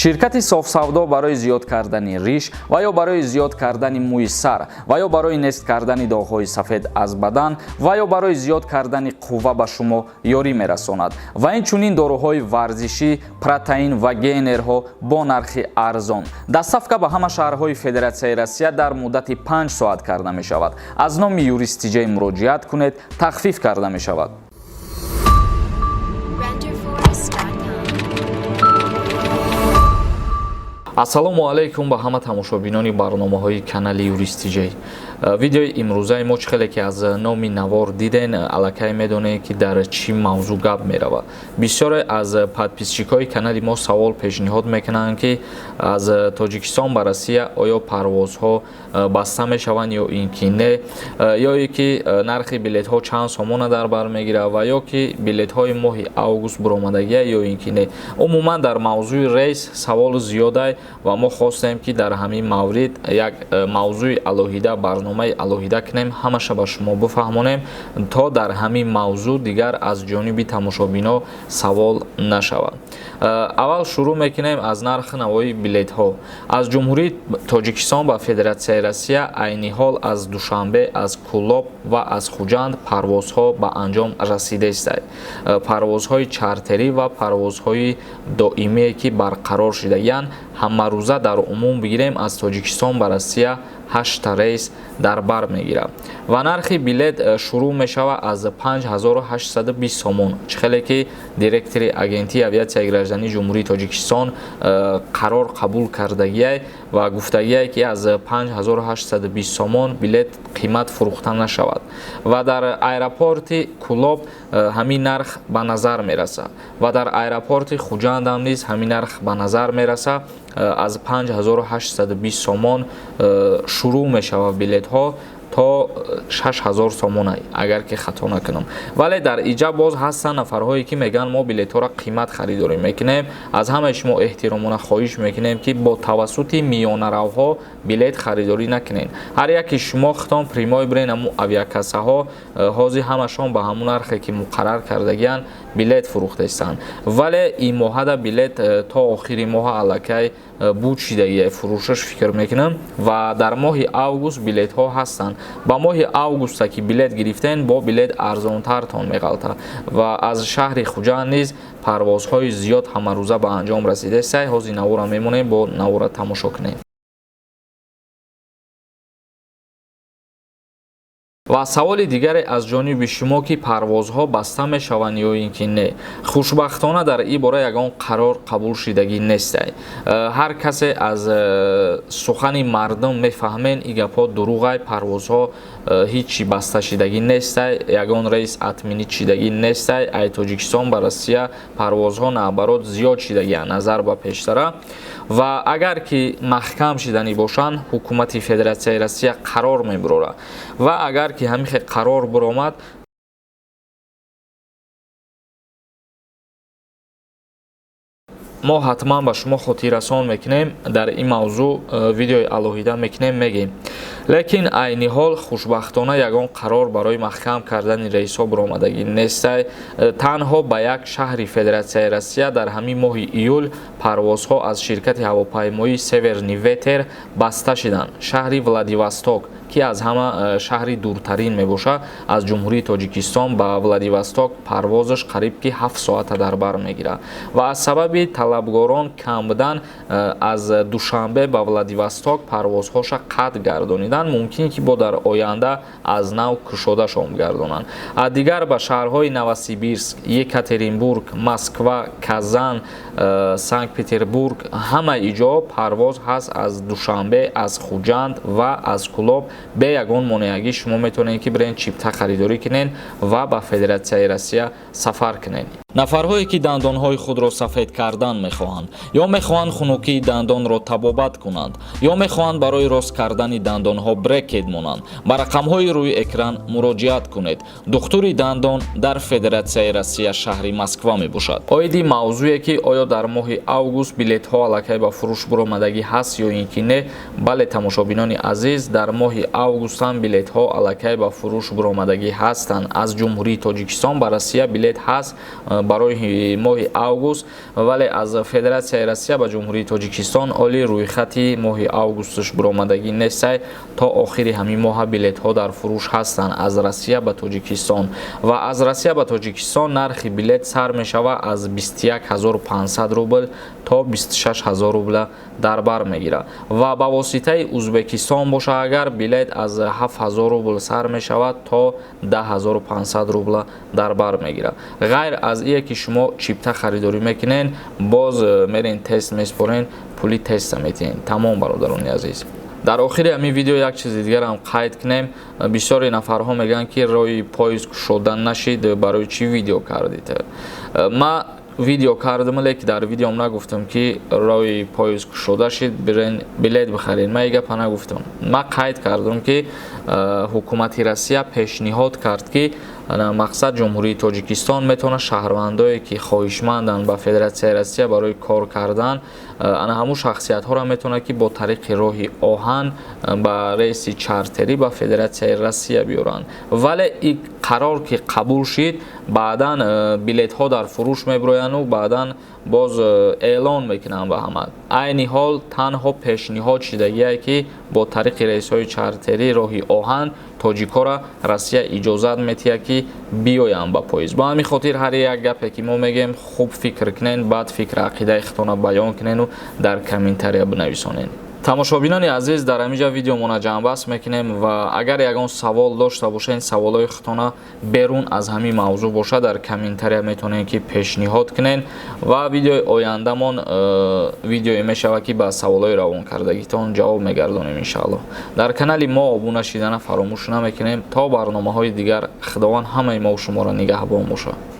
ширкати софсавдо барои зиёд кардани риш ва ё барои зиёд кардани мӯи сар ва ё барои нест кардани доғҳои сафед аз бадан ва ё барои зиёд кардани қувва ба шумо ёрӣ мерасонад ва инчунин дороҳои варзишӣ, протеин ва гейнерҳо бо нархи арзон. Доставка ба ҳама шаҳрҳои Федератсияи Россия дар муддати 5 соат карда мешавад. Аз номи юристиҷа муроҷиат кунед, тахфиф карда мешавад. ассалому алайкум ба ҳама тамошобинони барномаҳои канали юристиҷа. Видеои имрӯзаи мо чихеле ки аз номи навор диден, аллакай медонед ки дар чӣ мавзӯъ гап мерава. Бисёре аз подписчикои канали мо савол пешниҳод мекунанд ки аз Тоҷикистон ба Россия оё парвозҳо баста мешаванд ё ин ки не, ё ки нархи билетҳо чанд сомона дар бар мегирад ва ё ки билетҳои моҳи август буромадагия ё ин ки не. Умуман дар мавзӯи рейс савол зиёда ва мо хостем ки дар ҳамин маврид як мавзӯи алоҳида барномаи алоҳида кунем, ҳамаша ба шумо бифаҳмонем, то дар ҳамин мавзӯъ дигар аз ҷониби тамошобино савол нашавад. Аввал шурӯъ мекунем аз нархи навои билетҳо. Аз Ҷумҳурии Тоҷикистон ба Федератсияи Россия айни ҳол аз Душанбе, аз Кӯлоб ва аз Хуҷанд парвозҳо ба анҷом расидааст. Парвозҳои чартерӣ ва парвозҳои доимие ки барқарор шудагиянд, ҳамарӯза дар умум бигирем аз Тоҷикистон ба Россия 8 рейс дар бар мегирад ва нархи билет шурӯъ мешавад аз 5820 сомон. чихеле ки директори агентии авиатсияи граждании Ҷумҳурии Тоҷикистон қарор қабул кардагиай ва гуфтагиай ки аз 5820 сомон билет қимат фурӯхта нашавад ва дар аэропорти Кӯлоб ҳамин нарх ба назар мерасад ва дар аэропорти Хуҷанд ҳам низ ҳамин нарх ба назар мерасад. аз 5820 сомон шурӯъ мешавад билетҳо то 6000 сомон, агар ки хато накунам. Вале дар иҷа боз ҳастанд нафарҳое ки мегӯянд мо билетҳоро қимат харидорӣ мекунем. Аз ҳамаи шумо эҳтиромона хоҳиш мекунем ки бо тавассути миёнаравҳо билет харидорӣ накунед. Ҳар яки шумо хитон примой бирен ҳамун авиакассаҳо ҳозир ҳамашон ба ҳамун нархе ки муқаррар кардагиянд билет фурӯхтаистанд. Вале ин моҳада билет то охири моҳа аллакай буд шидагия фурӯшаш фикр мекунам ва дар моҳи август билетҳо ҳастанд. ба моҳи августа ки билет гирифтен бо билет арзонтартон меғалта ва аз шаҳри Хуҷанд низ парвозҳои зиёд ҳамарӯза ба анҷом расидааст. ҳозир навора мемонем, бо навора тамошо кунем. ва саволи дигаре аз ҷониби шумо ки парвозҳо баста мешаванд ё ин ки не. Хушбахтона дар ин бора ягон қарор қабул шидагӣ нест. ҳар касе аз сухани мардум мефаҳмед ин гапҳо дурӯғай, парвозҳо ҳичи баста шидагӣ нест, ягон рейс атминӣ шидагӣ нест. ай Тоҷикистон ба Россия парвозҳо наоборот зиёд шидагиянд назар ба пештара ва агар ки маҳкам шиданӣ бошанд, ҳукумати Федератсияи Россия қарор мебарорад ва агар ки ҳамихе қарор биромад, мо ҳатман ба шумо хотиррасон мекунем, дар ин мавзӯъ видеои алоҳида мекунем, мегем. Лекин айни ҳол хушбахтона ягон қарор барои маҳкам кардани рейсҳо биромадагӣ нест. танҳо ба як шаҳри Федератсияи Россия дар ҳамин моҳи июл парвозҳо аз ширкати ҳавопаймоии Северни Ветер баста шиданд. шаҳри Владивосток ки аз ҳама шаҳри дуртарин мебошад, аз Ҷумҳурии Тоҷикистон ба Владивосток парвозаш қариб ки 7 соата дар бар мегирад ва аз сабаби талабгорон кам будан аз Душанбе ба Владивосток парвозҳоша қатъ гардониданд. мумкин ки бо дар оянда аз нав кушодашон гардонанд. дигар ба шаҳрҳои Новосибирск, Екатеринбург, Москва, Казан, Санкт-Петербург ҳама иҷо парвоз ҳаст аз Душанбе, аз Хуҷанд ва аз Кӯлоб. бе ягон монеагӣ шумо метавонед ки бирен чипта харидорӣ кунед ва ба Федератсияи Россия сафар кунед. нафарҳое ки дандонҳои худро сафед кардан мехоҳанд ё мехоҳанд хунукии дандонро табобат кунанд ё мехоҳанд барои рост кардани дандонҳо брекет монанд, ба рақамҳои рӯи экран муроҷиат кунед. духтури дандон дар Федератсияи Россия шаҳри Москва мебошад. оиди мавзӯе ки оё дар моҳи август билетҳо аллакай ба фурӯш буромадагӣ ҳаст ё ин ки не. бале тамошобинони азиз, дар моҳи август ҳам билетҳо аллакай ба фурӯш буромадагӣ ҳастанд. аз Ҷумҳурии Тоҷикистон ба Россия билет ҳаст барои моҳи август, вале аз Федератсияи Россия ба Ҷумҳурии Тоҷикистон оли рӯйхати моҳи августш биромадагӣ нестай. То охири ҳамин моҳа билетҳо дар фурӯш ҳастанд аз Россия ба Тоҷикистон ва аз Россия ба Тоҷикистон нархи билет сар мешавад аз 21500 рубл то 26000 рубл дар бар мегирад ва ба воситаи Узбекистон боша агар билет аз 7000 рубл сар мешавад то 10500 рубл дар бар мегирад. ғайр аз ие ки шумо чипта харидорӣ мекунен, боз мерин тест меспорен, пули теста метиҳен. Тамом бародарони азиз. дар охири ҳамин видео як чизи дигарам қайд кунем. Бисёри нафарҳо мегӯянд ки роҳи поезд кушода нашид, барои чӣ видео кардид? Ма видео кардам, леки дар видеом нагуфтам ки роҳи поезд кушода шид, бирен билет бихаред. Ма ин гапа нагуфтам. Ма қайд кардам ки ҳукумати Россия пешниҳод кард ки мақсад Ҷумҳурии Тоҷикистон метавонад шаҳрвандое ки хоҳишманданд ба Федератсияи Россия барои кор кардан, ана ҳамун шахсиятҳоро метавонад ки бо тариқи роҳи оҳан ба рейси чартерӣ ба Федератсияи Россия биёранд. Вале ин қарор ки қабул шид, баъдан билетҳо дар фурӯш мебирояну баъдан боз эълон мекунанд ба ҳама. Айни ҳол танҳо пешниҳод шидагие ки бо тариқи рейсҳои чартерӣ роҳи оҳан тоҷикора Россия иҷозат метиҳад ки биёянд ба поезд. Ба ҳамин хотир ҳар як гапе ки мо мегем хуб фикр кунен, баъд фикр ақидаи худтона баён кунену дар комментария бинависонен. тамошобинони азиз, дар ҳаминҷа видеомона ҷамъбаст мекунем ва агар ягон савол дошта бошед, саволҳои худтона берун аз ҳамин мавзӯъ бошад, дар комментария метавонед ки пешниҳод кунен ва видеои ояндамон видеое мешавад ки ба саволҳои равонкардагитон ҷавоб мегардонем иншааллоҳ. Дар канали мо обуна шидана фаромӯш намекунем. То барномаҳои дигар, худованд ҳамаи мо шуморо нигаҳбон бошад.